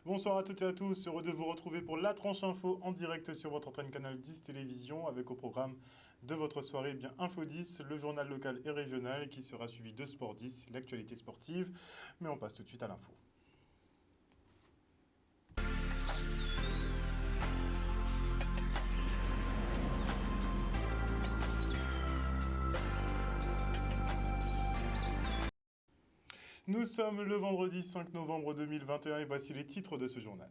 Bonsoir à toutes et à tous, heureux de vous retrouver pour la tranche info en direct sur votre antenne Canal 10 Télévision avec au programme de votre soirée bien Info 10, le journal local et régional qui sera suivi de Sport 10, l'actualité sportive. Mais on passe tout de suite à l'info. Nous sommes le vendredi 5 novembre 2021 et voici les titres de ce journal.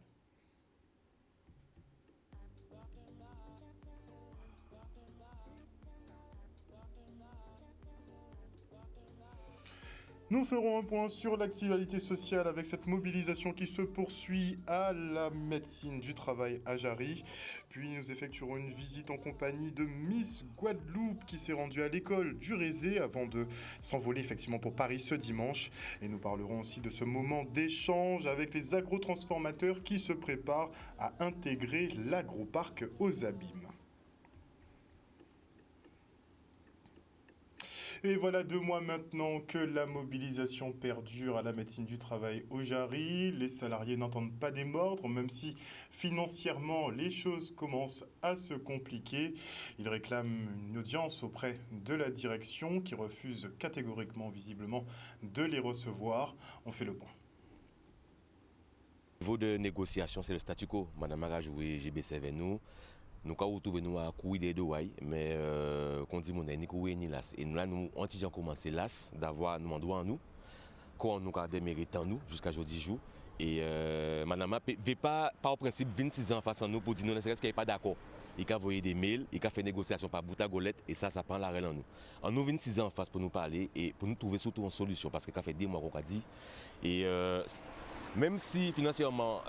Nous ferons un point sur l'actualité sociale avec cette mobilisation qui se poursuit à la médecine du travail à Jarry. Puis nous effectuerons une visite en compagnie de Miss Guadeloupe qui s'est rendue à l'école du Rézé avant de s'envoler effectivement pour Paris ce dimanche. Et nous parlerons aussi de ce moment d'échange avec les agrotransformateurs qui se préparent à intégrer l'agroparc aux Abîmes. Et voilà 2 mois maintenant que la mobilisation perdure à la médecine du travail au Jarry. Les salariés n'entendent pas démordre, même si financièrement les choses commencent à se compliquer. Ils réclament une audience auprès de la direction qui refuse catégoriquement, visiblement, de les recevoir. On fait le point. Au niveau de négociation, c'est le statu quo. Madame a joué GBC avec nous. Nous avons retrouvé nous à courir des deux, mais qu'on dit mon ni courir ni las. Et là, nous avons commencé las d'avoir nous droit en nous, qu'on nous a démérité en nous jusqu'à aujourd'hui jour. Et madame ne veut pas au principe 26 ans face à nous pour dire non, ne serait-ce qu'elle n'est pas d'accord. Il a envoyé des mails, il a fait négociation par bout à golette et ça prend l'arrêt en nous. En nous 26 ans en face pour nous parler et pour nous trouver surtout une solution parce qu'il a fait 2 mois qu'on a dit. Et même si financièrement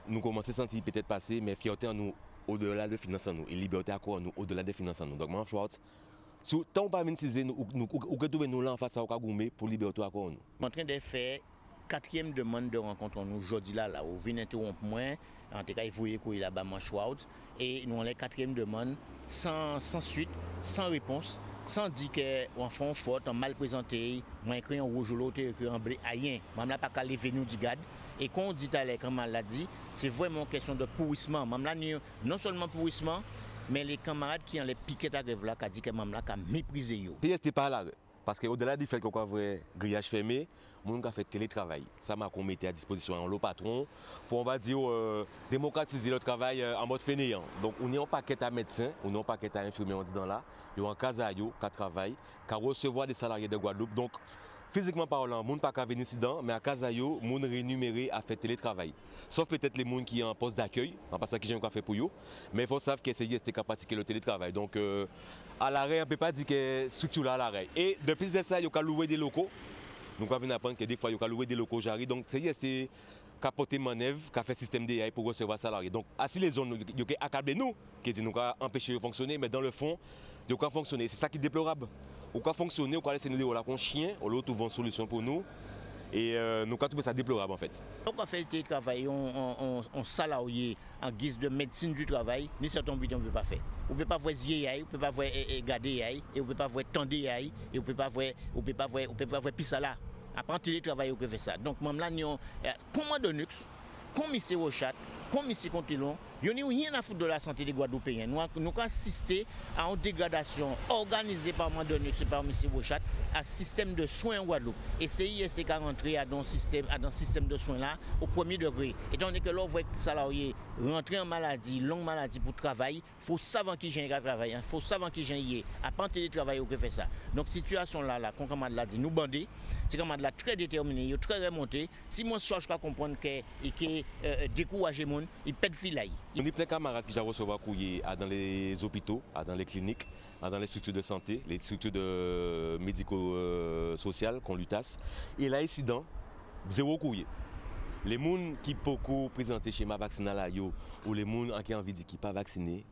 nous commençons à sentir peut-être passer, mais fierté en nous au-delà de finances en nous et liberté à quoi nous au-delà des finances en nous. Donc, Mme Schwartz, si tant pas 26 ans, nous trouvons nous là en face à Okagoumé pour liberté à quoi nous. Je suis en train de faire 4e demande de rencontre en nous aujourd'hui là, où vous venez interrompre moi, en tout cas, vous voyez qu'il y a là-bas Schwartz, et nous avons la 4e demande sans suite, sans réponse, sans dire qu'on fait une faute, on mal présenté, moi écrit en rouge ou l'autre écrit en bleu, rien. Même là, pas qu'à lever nous du garde. Et quand on dit à l'air, comme elle l'a dit, c'est vraiment question de pourrissement. Même là, non seulement pourrissement, mais les camarades qui ont les piquets à grève là, qui dit que même là, qui méprisé. C'est pas là. Parce qu'au-delà du fait qu'on a un grillage fermé, on a fait télétravail. Ça m'a mis à disposition le patron pour, on va dire, démocratiser le travail en mode fainéant. Donc, on est en paquet à médecins, on est en paquet à infirmiers, on dit dans là. Il y a un cas qui travaille, qui recevoir des salariés de Guadeloupe. Donc, physiquement parlant, on ne peut pas venir ici, mais à Casayo, on est rémunéré à faire télétravail. Sauf peut-être les gens qui sont en poste d'accueil, parce que j'ai un fait pour eux. Mais il faut savoir que c'est capable de pratiquer le télétravail. Donc, à l'arrêt, on ne peut pas dire que structure là à l'arrêt. Et depuis ça, il y a loué des locaux. Donc, on vient apprendre que des fois, il y a loué des locaux Jarry. Donc, c'est capoter manœuvre, qui a fait système d'AI pour recevoir les salariés. Donc, à les zones, il y a accablé nous, qui dit nous empêcher de fonctionner, mais dans le fond, il y a fonctionner. C'est ça qui est déplorable. On peut fonctionner, on peut laisser nous dire qu'on chien, on va trouver une solution pour nous. Et nous avons trouvé ça déplorable en fait. Donc on fait le télétravail, on salarié en guise de médecine du travail, ni certains but on ne peut pas faire. On ne peut pas voir zier, on ne peut pas voir garder, et on ne peut pas voir tendre, et on ne peut pas voir pisala. Après télétravail, on peut faire ça. Donc même là, nous commandant Nux, commissaire Rochat, commissaire Contilon, il n'y a rien à foutre de la santé des Guadeloupéens. Nous avons assisté à une dégradation organisée par Mandonix et par M. Bochat à système de soins en Guadeloupe. Et CISC a rentré dans un système de soins là au premier degré. Étant donné que l'on voit que les salariés rentrer en maladie, longue maladie pour travail, il faut savoir qui j'ai un travail, il faut savoir qui j'ai à pas télétravail ou que fait ça. Donc situation là, comme on l'a dit, nous bandés, c'est comme on l'a très déterminé, très remonté. Si moi je cherche à comprendre que décourager mon, il pète filaille. On a plein de camarades qui ont reçu courrier dans les hôpitaux, dans les cliniques, dans les structures de santé, les structures de médico-sociales qu'on l'UTAS. Et là, incident, 0 courrier. Les gens qui beaucoup présenté schéma vaccinal ou les gens qui ont envie de qui pas vaccinés,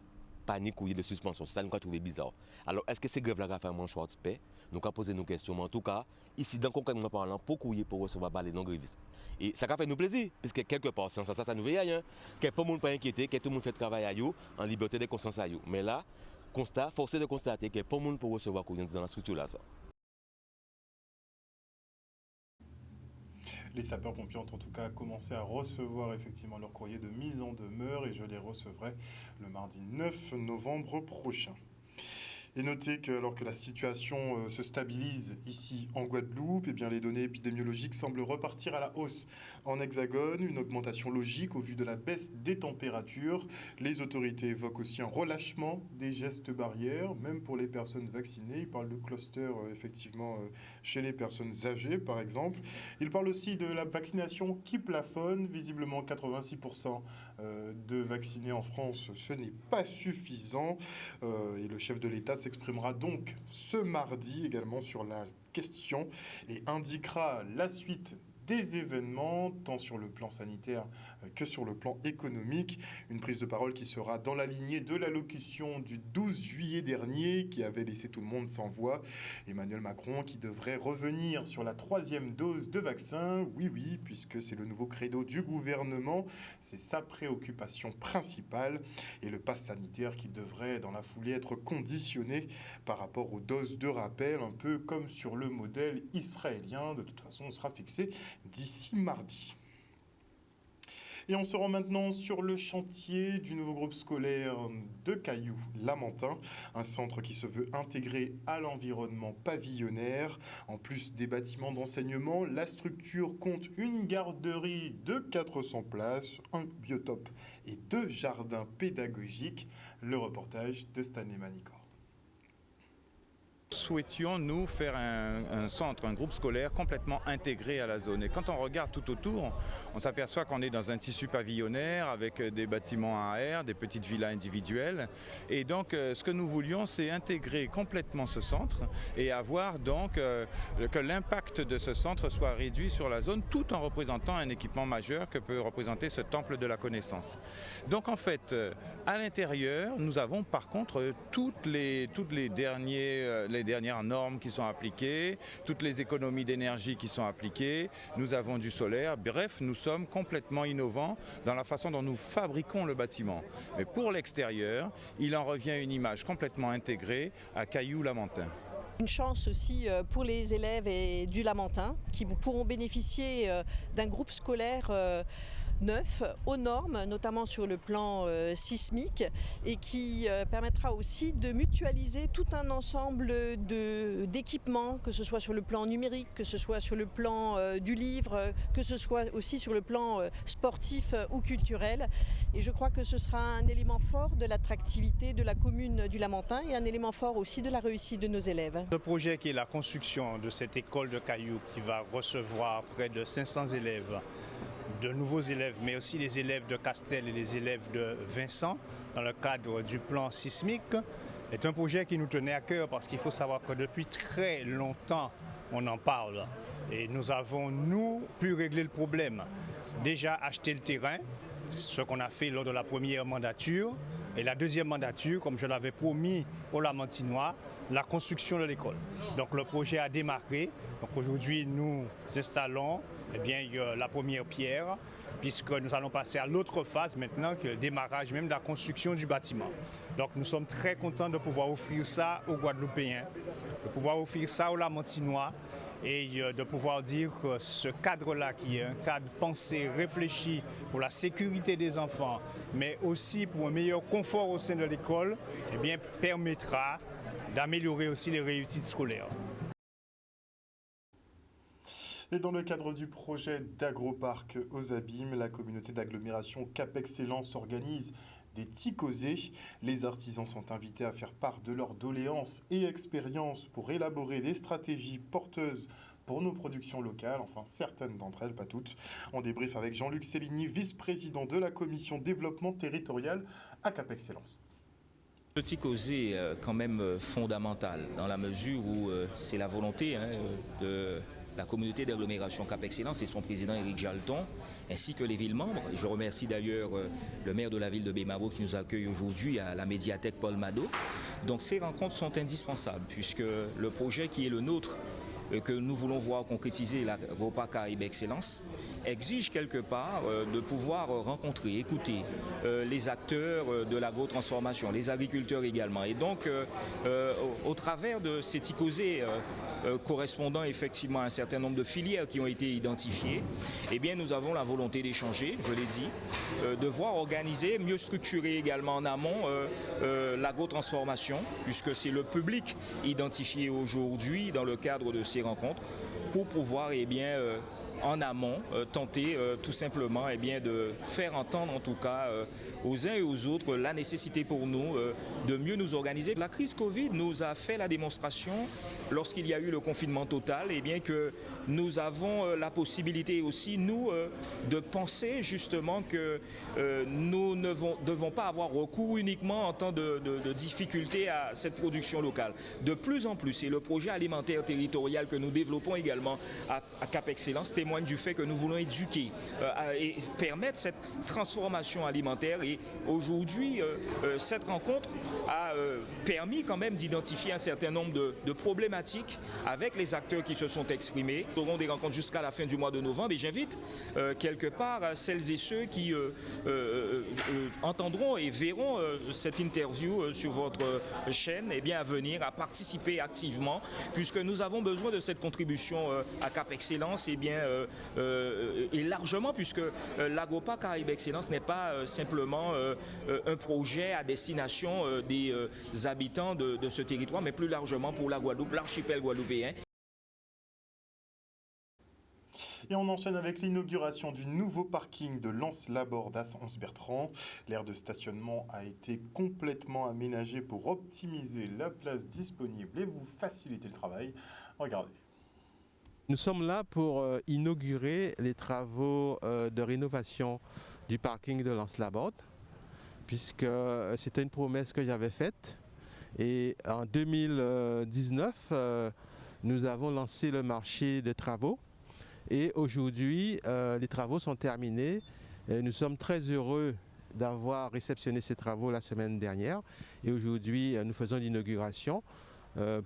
panique courrier de suspension. C'est ça nous avons trouvé bizarre. Alors, est-ce que ces grèves-là vont faire un choix de paix? Nous avons posé nos questions. Mais en tout cas, ici, dans concrètement parlant, pour courrier pour recevoir les non-grévistes. Et ça a fait nous plaisir, puisque quelque part, sans ça nous veille rien. Que pas le monde pas inquiété, que tout le monde fait travail à eux, en liberté de conscience à eux. Mais là, forcé de constater que pas le monde pour recevoir courrier dans la structure là. Ça. Les sapeurs-pompiers ont en tout cas commencé à recevoir effectivement leur courrier de mise en demeure et je les recevrai le mardi 9 novembre prochain. Et notez que alors que la situation se stabilise ici en Guadeloupe, eh bien les données épidémiologiques semblent repartir à la hausse en Hexagone, une augmentation logique au vu de la baisse des températures. Les autorités évoquent aussi un relâchement des gestes barrières, même pour les personnes vaccinées. Ils parlent de cluster effectivement chez les personnes âgées par exemple. Ils parlent aussi de la vaccination qui plafonne, visiblement 86% de vaccinés en France, ce n'est pas suffisant. Et le chef de l'État s'exprimera donc ce mardi également sur la question et indiquera la suite des événements, tant sur le plan sanitaire que sur le plan économique. Une prise de parole qui sera dans la lignée de l'allocution du 12 juillet dernier, qui avait laissé tout le monde sans voix. Emmanuel Macron qui devrait revenir sur la 3e dose de vaccin. Oui, puisque c'est le nouveau credo du gouvernement. C'est sa préoccupation principale. Et le pass sanitaire qui devrait, dans la foulée, être conditionné par rapport aux doses de rappel, un peu comme sur le modèle israélien. De toute façon, on sera fixé d'ici mardi. Et on se rend maintenant sur le chantier du nouveau groupe scolaire de Cailloux-Lamentin, un centre qui se veut intégré à l'environnement pavillonnaire. En plus des bâtiments d'enseignement, la structure compte une garderie de 400 places, un biotope et 2 jardins pédagogiques. Le reportage de Stanley Manicor. Souhaitions, nous, faire un centre, un groupe scolaire complètement intégré à la zone. Et quand on regarde tout autour, on s'aperçoit qu'on est dans un tissu pavillonnaire avec des bâtiments AR, des petites villas individuelles. Et donc, ce que nous voulions, c'est intégrer complètement ce centre et avoir donc que l'impact de ce centre soit réduit sur la zone, tout en représentant un équipement majeur que peut représenter ce temple de la connaissance. Donc, en fait, à l'intérieur, nous avons par contre toutes les dernières normes qui sont appliquées, toutes les économies d'énergie qui sont appliquées, nous avons du solaire, bref, nous sommes complètement innovants dans la façon dont nous fabriquons le bâtiment. Mais pour l'extérieur, il en revient une image complètement intégrée à Cailloux-Lamentin. Une chance aussi pour les élèves du Lamentin qui pourront bénéficier d'un groupe scolaire neuf, aux normes, notamment sur le plan sismique, et qui permettra aussi de mutualiser tout un ensemble d'équipements, que ce soit sur le plan numérique, que ce soit sur le plan du livre, que ce soit aussi sur le plan sportif ou culturel. Et je crois que ce sera un élément fort de l'attractivité de la commune du Lamentin et un élément fort aussi de la réussite de nos élèves. Le projet qui est la construction de cette école de Cailloux qui va recevoir près de 500 élèves, de nouveaux élèves, mais aussi les élèves de Castel et les élèves de Vincent, dans le cadre du plan sismique, est un projet qui nous tenait à cœur parce qu'il faut savoir que depuis très longtemps, on en parle. Et nous avons, nous, pu régler le problème. Déjà acheter le terrain, ce qu'on a fait lors de la première mandature, et la deuxième mandature, comme je l'avais promis aux Lamentinois, la construction de l'école. Donc le projet a démarré. Donc aujourd'hui, nous installons la première pierre, puisque nous allons passer à l'autre phase maintenant, que le démarrage même de la construction du bâtiment. Donc nous sommes très contents de pouvoir offrir ça aux Guadeloupéens, de pouvoir offrir ça aux Lamentinois, et de pouvoir dire que ce cadre-là, qui est un cadre pensé, réfléchi pour la sécurité des enfants, mais aussi pour un meilleur confort au sein de l'école, permettra d'améliorer aussi les réussites scolaires. Et dans le cadre du projet d'Agroparc aux Abîmes, la communauté d'agglomération Cap Excellence organise des ticosés. Les artisans sont invités à faire part de leurs doléances et expériences pour élaborer des stratégies porteuses pour nos productions locales, enfin certaines d'entre elles, pas toutes. On débriefe avec Jean-Luc Céligny, vice-président de la commission développement territorial à Cap Excellence. Le ticosé est quand même fondamental dans la mesure où c'est la volonté de la communauté d'agglomération Cap Excellence et son président Éric Jalton, ainsi que les villes membres. Je remercie d'ailleurs le maire de la ville de Baie-Mahault qui nous accueille aujourd'hui à la médiathèque Paul Mado. Donc ces rencontres sont indispensables puisque le projet qui est le nôtre, que nous voulons voir concrétiser l'Agroparc Caraïbes Excellence, exige quelque part de pouvoir rencontrer, écouter les acteurs de l'agrotransformation, les agriculteurs également. Et donc, au travers de ces ticosés correspondant effectivement à un certain nombre de filières qui ont été identifiées, eh bien, nous avons la volonté d'échanger, je l'ai dit, de voir organiser, mieux structurer également en amont l'agrotransformation, puisque c'est le public identifié aujourd'hui dans le cadre de ces rencontres, pour pouvoir en amont tenter tout simplement de faire entendre en tout cas aux uns et aux autres la nécessité pour nous de mieux nous organiser. La crise Covid nous a fait la démonstration lorsqu'il y a eu le confinement total, que nous avons la possibilité aussi, nous, de penser justement que nous ne devons pas avoir recours uniquement en temps de difficulté à cette production locale. De plus en plus, et le projet alimentaire territorial que nous développons également à Cap Excellence témoigne du fait que nous voulons éduquer et permettre cette transformation alimentaire. Et aujourd'hui, cette rencontre a permis quand même d'identifier un certain nombre de problématiques avec les acteurs qui se sont exprimés. Nous aurons des rencontres jusqu'à la fin du mois de novembre et j'invite quelque part celles et ceux qui entendront et verront cette interview sur votre chaîne à venir, à participer activement, puisque nous avons besoin de cette contribution à Cap Excellence et largement, puisque l'Agroparc Caraïbes Excellence n'est pas simplement un projet à destination des habitants de ce territoire, mais plus largement pour la Guadeloupe, l'archipel guadeloupéen. Et on enchaîne avec l'inauguration du nouveau parking de Lens-Laborde à Anse-Bertrand. L'aire de stationnement a été complètement aménagée pour optimiser la place disponible et vous faciliter le travail. Regardez. Nous sommes là pour inaugurer les travaux de rénovation du parking de Lens-Laborde, puisque c'était une promesse que j'avais faite. Et en 2019, nous avons lancé le marché de travaux. Et aujourd'hui, les travaux sont terminés. Et nous sommes très heureux d'avoir réceptionné ces travaux la semaine dernière. Et aujourd'hui, nous faisons l'inauguration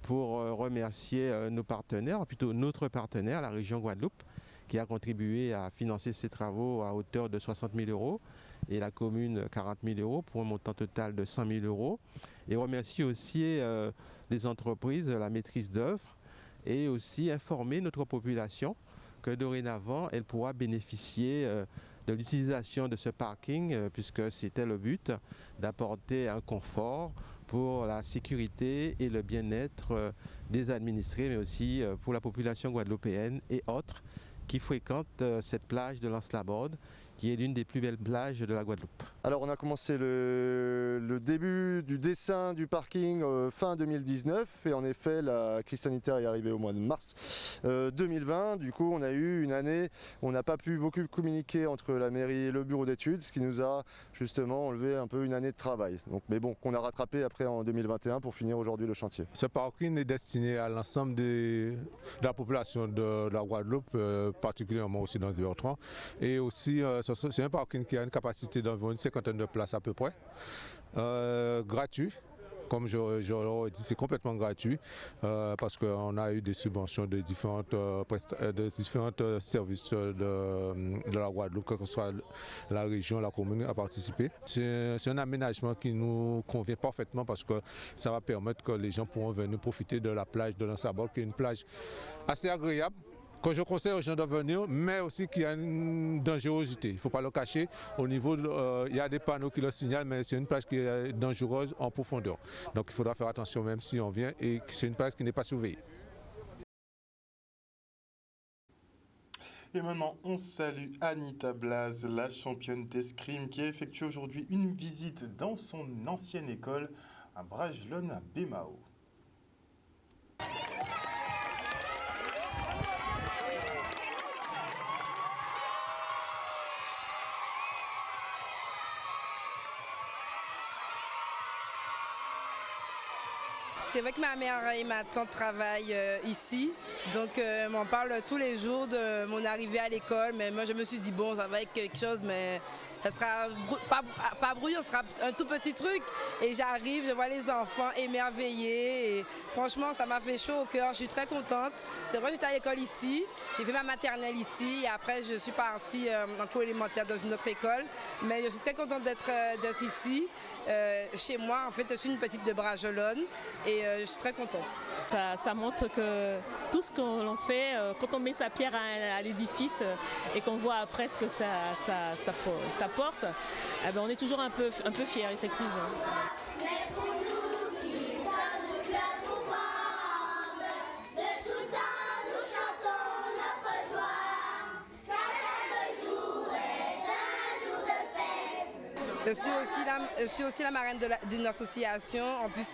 pour remercier nos partenaires, plutôt notre partenaire, la région Guadeloupe, qui a contribué à financer ces travaux à hauteur de 60 000 € et la commune 40 000 € pour un montant total de 100 000 €. Et remercier aussi les entreprises, la maîtrise d'œuvre, et aussi informer notre population que dorénavant, elle pourra bénéficier de l'utilisation de ce parking, puisque c'était le but d'apporter un confort pour la sécurité et le bien-être des administrés, mais aussi pour la population guadeloupéenne et autres qui fréquentent cette plage de Lens-Laborde, qui est l'une des plus belles plages de la Guadeloupe. Alors on a commencé le début du dessin du parking fin 2019 et en effet la crise sanitaire est arrivée au mois de mars 2020. Du coup on a eu une année où on n'a pas pu beaucoup communiquer entre la mairie et le bureau d'études, ce qui nous a justement enlevé un peu une année de travail. Donc, mais bon, qu'on a rattrapé après en 2021 pour finir aujourd'hui le chantier. Ce parking est destiné à l'ensemble de la population de la Guadeloupe, particulièrement aussi dans Anse-Bertrand, et aussi c'est un parking qui a une capacité d'environ une cinquantaine de places à peu près, gratuit. Comme je l'aurais dit, c'est complètement gratuit parce qu'on a eu des subventions de différents services de la Guadeloupe, que ce soit la région, la commune, à participer. C'est un aménagement qui nous convient parfaitement parce que ça va permettre que les gens pourront venir profiter de la plage de Lens-Laborde, qui est une plage assez agréable, que je conseille aux gens de venir, mais aussi qu'il y a une dangerosité. Il ne faut pas le cacher. Au niveau, il y a des panneaux qui le signalent, mais c'est une plage qui est dangereuse en profondeur. Donc il faudra faire attention même si on vient, et c'est une plage qui n'est pas surveillée. Et maintenant, on salue Anita Blaz, la championne d'escrime, qui a effectué aujourd'hui une visite dans son ancienne école à Bragelonne à Bémao. C'est vrai que ma mère et ma tante travaillent ici, donc on m'en parle tous les jours de mon arrivée à l'école, mais moi je me suis dit bon, ça va être quelque chose, mais ça sera pas brouillon, ce sera un tout petit truc. Et j'arrive, je vois les enfants émerveillés. Et franchement, ça m'a fait chaud au cœur. Je suis très contente. C'est vrai, j'étais à l'école ici. J'ai fait ma maternelle ici. Et après, je suis partie en cours élémentaire dans une autre école. Mais je suis très contente d'être ici. Chez moi, en fait, je suis une petite de Bragelonne. Et je suis très contente. Ça montre que tout ce qu'on fait, quand on met sa pierre à l'édifice et qu'on voit après ce que ça porte, eh ben on est toujours un peu fiers, effectivement. Je suis aussi la marraine d'une association. En plus,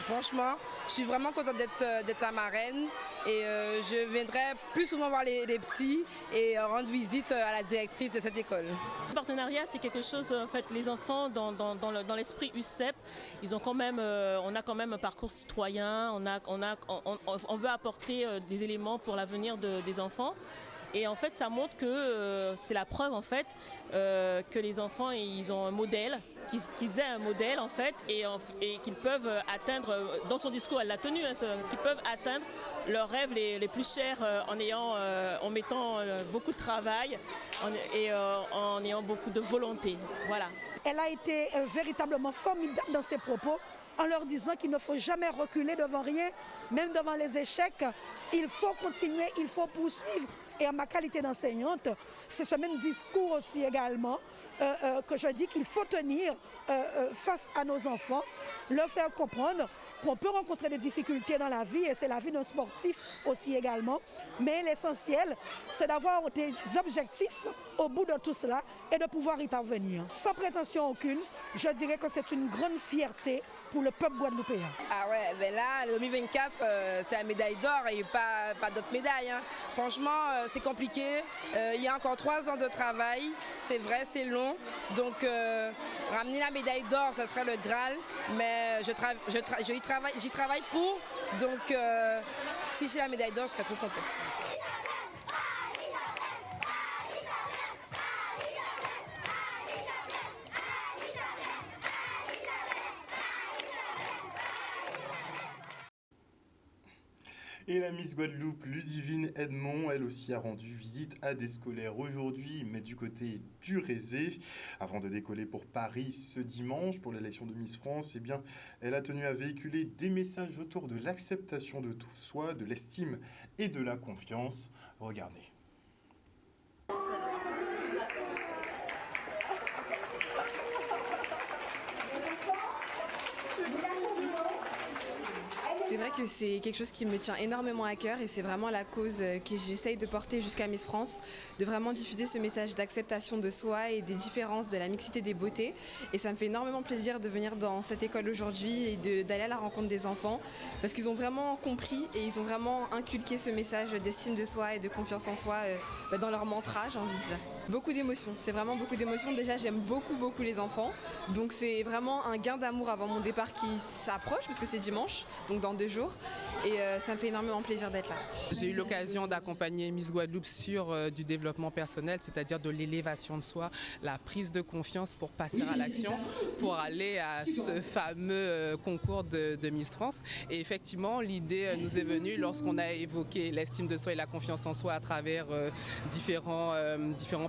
franchement, je suis vraiment contente d'être la marraine. Et je viendrai plus souvent voir les petits et rendre visite à la directrice de cette école. Le partenariat, c'est quelque chose, en fait, les enfants, dans l'esprit UCEP, ils ont quand même, on a quand même un parcours citoyen, on veut apporter des éléments pour l'avenir des enfants. Et en fait, ça montre que c'est la preuve en fait que les enfants ils ont un modèle, qu'ils aient un modèle en fait, et qu'ils peuvent atteindre. Dans son discours, elle l'a tenu, qu'ils peuvent atteindre leurs rêves les plus chers en mettant beaucoup de travail et en ayant beaucoup de volonté. Voilà. Elle a été véritablement formidable dans ses propos, en leur disant qu'il ne faut jamais reculer devant rien, même devant les échecs. Il faut continuer, il faut poursuivre. Et en ma qualité d'enseignante, c'est ce même discours aussi également que je dis qu'il faut tenir face à nos enfants, leur faire comprendre qu'on peut rencontrer des difficultés dans la vie, et c'est la vie d'un sportif aussi également. Mais l'essentiel, c'est d'avoir des objectifs au bout de tout cela et de pouvoir y parvenir. Sans prétention aucune, je dirais que c'est une grande fierté pour le peuple guadeloupéen. Ah ouais, ben là, le 2024, c'est la médaille d'or et pas d'autres médailles. Hein. Franchement, c'est compliqué. Il y a encore 3 ans de travail. C'est vrai, c'est long. Donc, ramener la médaille d'or, ça serait le Graal. Mais j'y travaille pour. Donc, si j'ai la médaille d'or, je serais trop contente. Et la Miss Guadeloupe, Ludivine Edmond, elle aussi a rendu visite à des scolaires aujourd'hui, mais du côté du Rézé. Avant de décoller pour Paris ce dimanche pour l'élection de Miss France, eh bien, elle a tenu à véhiculer des messages autour de l'acceptation de tout soi, de l'estime et de la confiance. Regardez. C'est vrai que c'est quelque chose qui me tient énormément à cœur et c'est vraiment la cause que j'essaye de porter jusqu'à Miss France, de vraiment diffuser ce message d'acceptation de soi et des différences, de la mixité des beautés. Et ça me fait énormément plaisir de venir dans cette école aujourd'hui et d'aller à la rencontre des enfants parce qu'ils ont vraiment compris et ils ont vraiment inculqué ce message d'estime de soi et de confiance en soi dans leur mantra, j'ai envie de dire. Beaucoup d'émotions, c'est vraiment beaucoup d'émotions. Déjà, j'aime beaucoup les enfants, donc c'est vraiment un gain d'amour avant mon départ qui s'approche parce que c'est dimanche, donc dans 2 jours, et ça me fait énormément plaisir d'être là. J'ai eu l'occasion d'accompagner Miss Guadeloupe sur du développement personnel, c'est-à-dire de l'élévation de soi, la prise de confiance pour passer à l'action, pour aller à ce fameux concours de Miss France. Et effectivement, l'idée nous est venue lorsqu'on a évoqué l'estime de soi et la confiance en soi à travers différents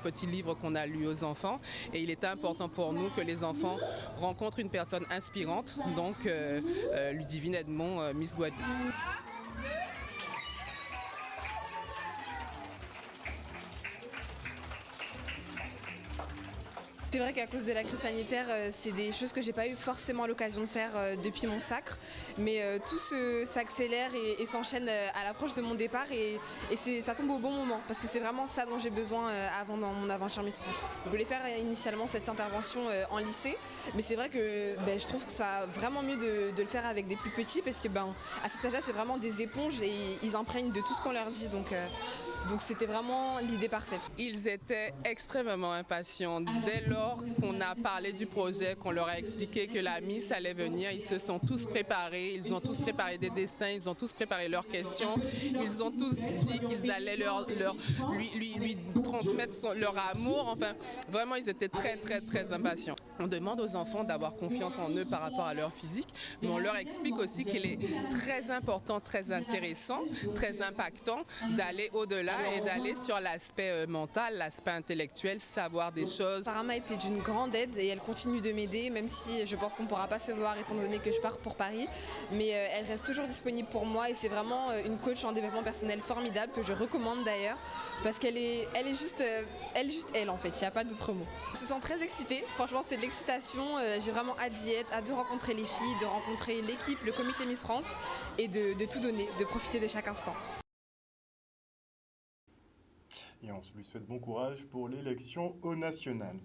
petits livres qu'on a lus aux enfants. Et il était important pour nous que les enfants rencontrent une personne inspirante, donc Ludivine Edmond, Miss Guadeloupe. C'est vrai qu'à cause de la crise sanitaire, c'est des choses que j'ai pas eu forcément l'occasion de faire depuis mon sacre, mais tout s'accélère et s'enchaîne à l'approche de mon départ et ça tombe au bon moment parce que c'est vraiment ça dont j'ai besoin avant dans mon aventure Miss France. Je voulais faire initialement cette intervention en lycée, mais c'est vrai que je trouve que ça vraiment mieux de le faire avec des plus petits parce que à cet âge-là c'est vraiment des éponges et ils imprègnent de tout ce qu'on leur dit, donc Donc c'était vraiment l'idée parfaite. Ils étaient extrêmement impatients. Dès lors qu'on a parlé du projet, qu'on leur a expliqué que la Miss allait venir, ils se sont tous préparés, ils ont tous préparé des dessins, ils ont tous préparé leurs questions, ils ont tous dit qu'ils allaient lui transmettre leur amour. Enfin, vraiment, ils étaient très, très, très impatients. On demande aux enfants d'avoir confiance en eux par rapport à leur physique, mais on leur explique aussi qu'il est très important, très intéressant, très impactant d'aller au-delà et d'aller sur l'aspect mental, l'aspect intellectuel, savoir des choses. Sarah m'a été d'une grande aide et elle continue de m'aider, même si je pense qu'on ne pourra pas se voir étant donné que je pars pour Paris, mais elle reste toujours disponible pour moi et c'est vraiment une coach en développement personnel formidable que je recommande d'ailleurs parce qu'elle est juste elle en fait, il n'y a pas d'autre mot. Je me sens très excitée, franchement c'est de l'excitation, j'ai vraiment hâte d'y être, hâte de rencontrer les filles, de rencontrer l'équipe, le comité Miss France et de tout donner, de profiter de chaque instant. Et on lui souhaite bon courage pour l'élection au national.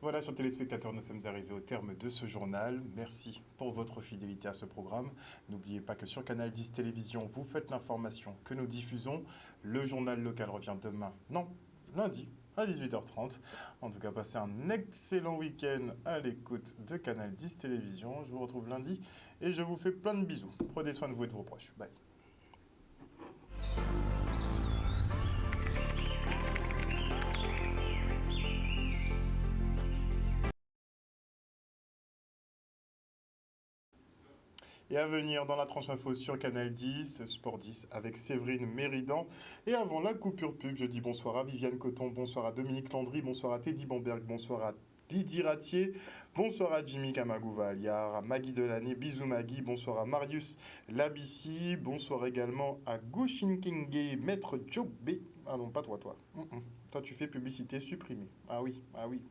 Voilà, chers téléspectateurs, nous sommes arrivés au terme de ce journal. Merci pour votre fidélité à ce programme. N'oubliez pas que sur Canal 10 Télévision, vous faites l'information que nous diffusons. Le journal local revient lundi à 18h30. En tout cas, passez un excellent week-end à l'écoute de Canal 10 Télévision. Je vous retrouve lundi et je vous fais plein de bisous. Prenez soin de vous et de vos proches. Bye. Et à venir dans la tranche info sur Canal 10, Sport 10 avec Séverine Méridan. Et avant la coupure pub, je dis bonsoir à Viviane Coton, bonsoir à Dominique Landry, bonsoir à Teddy Bamberg, bonsoir à Lydie Ratier, bonsoir à Jimmy Kamagouva Aliar, à Maggie Delaney, bisous Maggie, bonsoir à Marius Labissi, bonsoir également à Gushinkenge, Maître Jobé. Ah non, pas toi. Toi, tu fais publicité supprimée. Ah oui,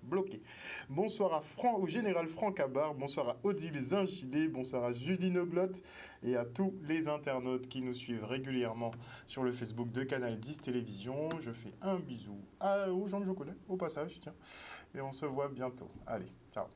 bloqué. Bonsoir au général Franck Abar, bonsoir à Odile Zingilé, bonsoir à Julie Noglotte et à tous les internautes qui nous suivent régulièrement sur le Facebook de Canal 10 Télévision. Je fais un bisou aux gens que je connais, au passage, tiens. Et on se voit bientôt. Allez, ciao.